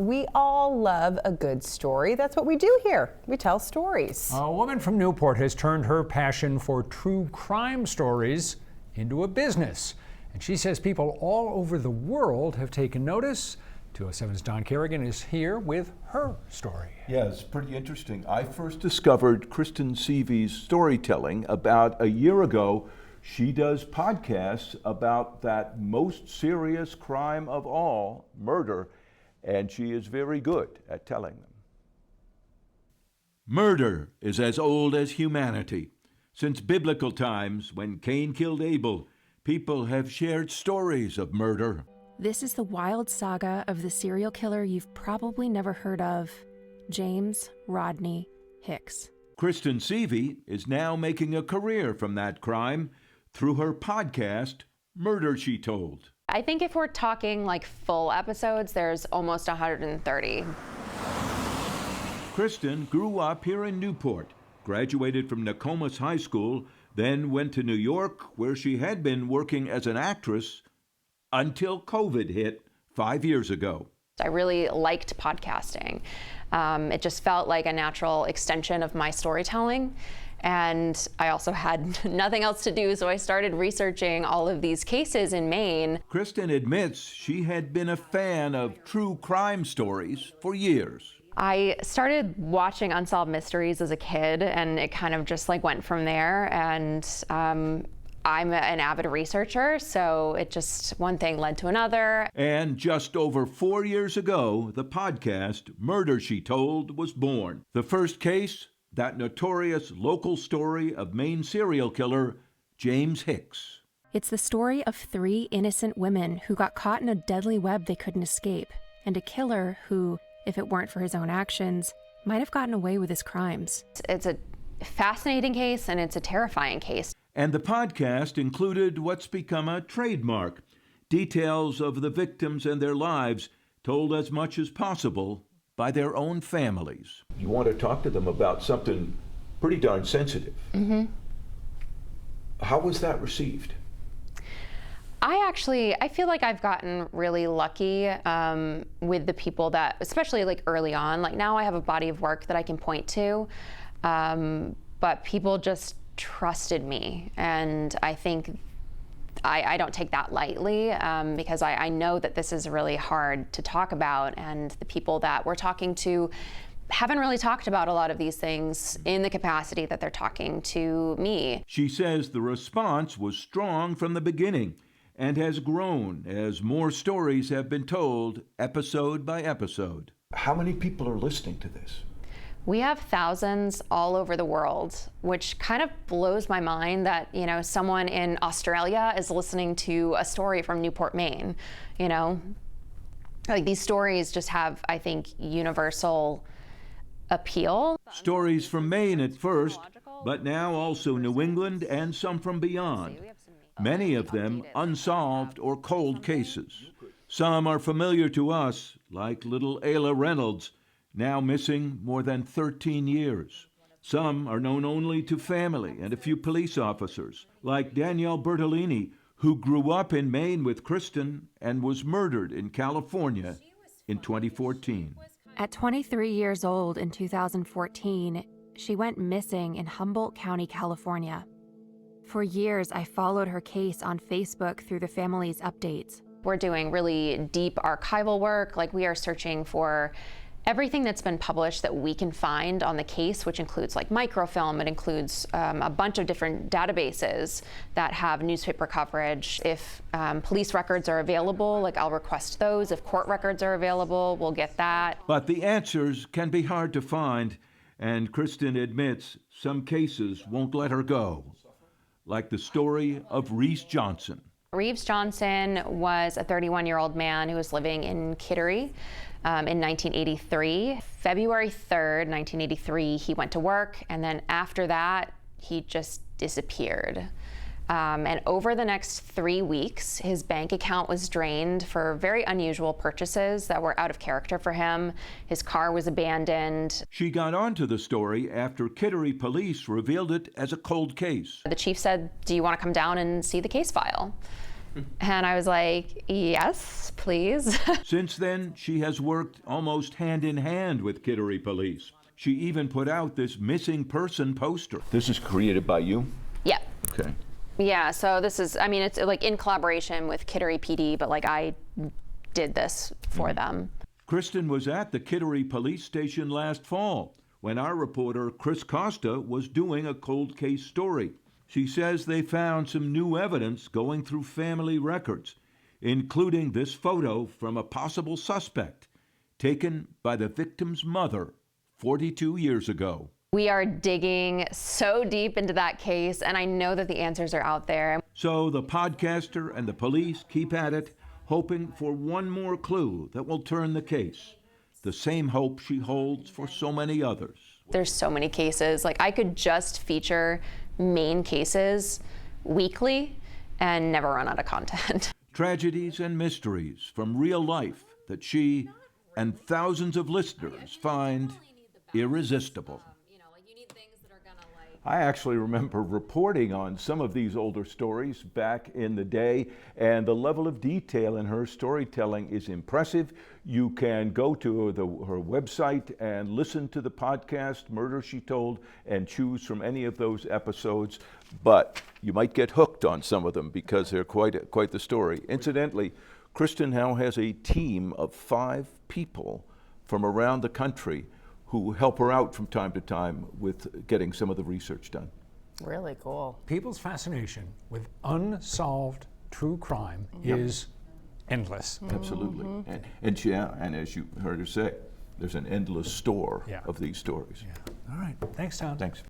We all love a good story. That's what we do here. We tell stories. A woman from Newport has turned her passion for true crime stories into a business. And she says people all over the world have taken notice. 207's Don Kerrigan is here with her story. Yeah, it's pretty interesting. I first discovered Kristen Seavey's storytelling about a year ago. She does podcasts about that most serious crime of all, murder, and she is very good at telling them. Murder is as old as humanity. Since biblical times, when Cain killed Abel, people have shared stories of murder. This is the wild saga of the serial killer you've probably never heard of, James Rodney Hicks. Kristen Seavey is now making a career from that crime through her podcast, Murder, She Told. I think if we're talking like full episodes, there's almost 130. Kristen grew up here in Newport, graduated from Nokomis High School, then went to New York, where she had been working as an actress until COVID hit 5 years ago. I really liked podcasting. It just felt like a natural extension of my storytelling. And I also had nothing else to do, so I started researching all of these cases in Maine. Kristen admits she had been a fan of true crime stories for years. I started watching Unsolved Mysteries as a kid, and it kind of just like went from there. And I'm an avid researcher, so it just one thing led to another. And just over 4 years ago, the podcast Murder, She Told was born. The first case, that notorious local story of Maine serial killer James Hicks. It's the story of 3 innocent women who got caught in a deadly web they couldn't escape, and a killer who, if it weren't for his own actions, might have gotten away with his crimes. It's a fascinating case, and it's a terrifying case. And the podcast included what's become a trademark, details of the victims and their lives told as much as possible by their own families. You want to talk to them about something pretty darn sensitive. Mm-hmm. How was that received? I feel like I've gotten really lucky with the people that, especially like early on, like now I have a body of work that I can point to, but people just trusted me. And I think I don't take that lightly because I know that this is really hard to talk about, and the people that we're talking to haven't really talked about a lot of these things in the capacity that they're talking to me. She says the response was strong from the beginning and has grown as more stories have been told episode by episode. How many people are listening to this? We have thousands all over the world, which kind of blows my mind that, you know, someone in Australia is listening to a story from Newport, Maine. You know, like these stories just have, I think, universal appeal. Stories from Maine at first, but now also New England and some from beyond. Many of them unsolved or cold cases. Some are familiar to us, like little Ayla Reynolds, now missing more than 13 years. Some are known only to family and a few police officers, like Danielle Bertolini, who grew up in Maine with Kristen and was murdered in California in 2014. At 23 years old in 2014, she went missing in Humboldt County, California. For years, I followed her case on Facebook through the family's updates. We're doing really deep archival work, like we are searching for everything that's been published that we can find on the case, which includes like microfilm, it includes a bunch of different databases that have newspaper coverage. If police records are available, like I'll request those. If court records are available, we'll get that. But the answers can be hard to find, and Kristen admits some cases won't let her go, like the story of Reese Johnson. Reeves Johnson was a 31-year-old man who was living in Kittery in 1983. February 3rd, 1983, he went to work, and then after that, he just disappeared. And over the next 3 weeks, his bank account was drained for very unusual purchases that were out of character for him. His car was abandoned. She got onto the story after Kittery police revealed it as a cold case. The chief said, "Do you want to come down and see the case file?" And I was like, yes, please. Since then, she has worked almost hand in hand with Kittery Police. She even put out this missing person poster. This is created by you? Yeah. Okay. Yeah, so this is, I mean, it's like in collaboration with Kittery PD, but like I did this for them. Kristen was at the Kittery Police Station last fall when our reporter Chris Costa was doing a cold case story. She says they found some new evidence going through family records, including this photo from a possible suspect taken by the victim's mother 42 years ago. We are digging so deep into that case, and I know that the answers are out there. So the podcaster and the police keep at it, hoping for one more clue that will turn the case. The same hope she holds for so many others. There's so many cases. Like, I could just feature Maine cases weekly and never run out of content. Tragedies and mysteries from real life that she and thousands of listeners find irresistible. I actually remember reporting on some of these older stories back in the day, and the level of detail in her storytelling is impressive. You can go to her website and listen to the podcast, Murder, She Told, and choose from any of those episodes, but you might get hooked on some of them because they're quite the story. Incidentally, Kristen now has a team of 5 people from around the country who help her out from time to time with getting some of the research done. Really cool. People's fascination with unsolved true crime is endless. Absolutely. And as you heard her say, there's an endless store of these stories. Yeah. All right. Thanks, Tom. Thanks.